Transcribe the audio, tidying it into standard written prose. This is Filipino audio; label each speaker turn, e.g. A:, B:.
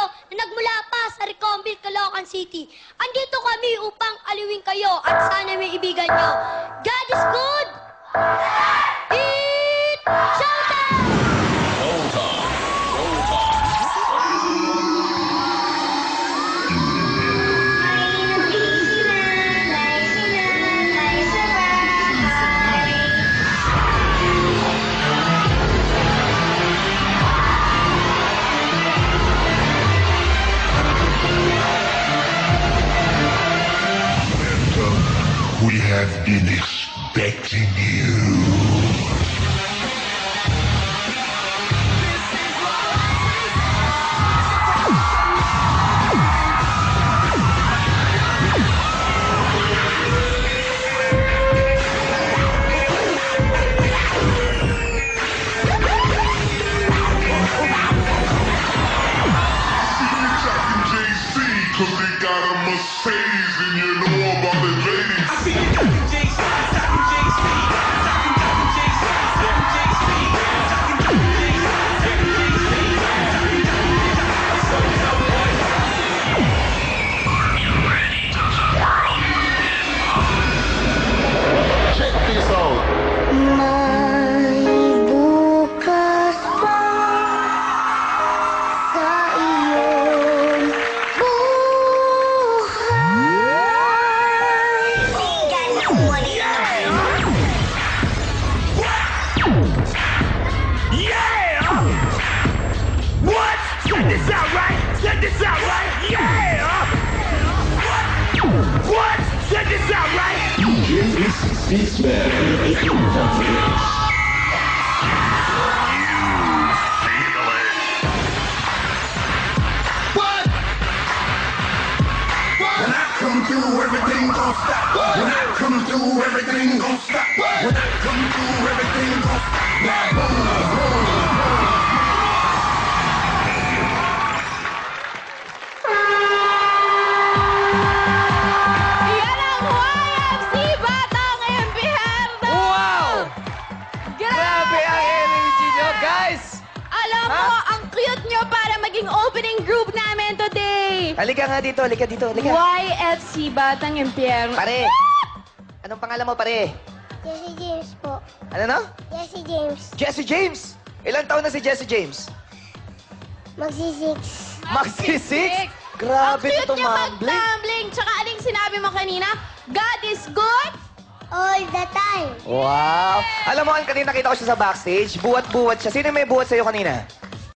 A: kayo na nagmula pa sa Reconville, Caloocan City. Andito kami upang aliwin kayo at sana may ibigan nyo. God is good! Eat! Showtime!
B: We have been expecting you. Cause they got a Mercedes and you know about the ladies. I see you talking J-Speed, talking J-Speed, talking J-Speed, talking J-Speed, talking J-Speed, talking J-Speed. Are you ready? Does the world end? Check this out.
C: May bukas pa sa iyong
D: Yeah! What? Check this out, right? Check this out, right? Yeah! What? Check this out, right?
B: This man. What? When I come through, everything gon' stop. When I come through, everything gon' stop. When I come through, everything gon' stop. Now boom, boom, boom.
E: Yan ang YFC Batang Impyerno!
F: Wow! Grabe ang energy nyo, guys!
E: Alam mo, ang cute nyo para maging opening group namin today!
F: Halika nga dito, halika dito, halika.
E: YFC Batang Impyerno.
F: Pare! Anong pangalan mo, pare?
C: Jesse James po.
F: Ano no?
C: Jesse James.
F: Jesse James! Ilang taon na si Jesse James?
C: Magsi-6.
F: Magsi-6? Grabe
E: Ang
F: ito,
E: cute nyo
F: mambling.
E: mag-tumbling. Tsaka aling sinabi mo kanina, God is good.
C: All the time.
F: Wow! Alam mo, kanina nakita ko siya sa backstage. Buwat-buwat siya. Sino may buwat sa'yo kanina?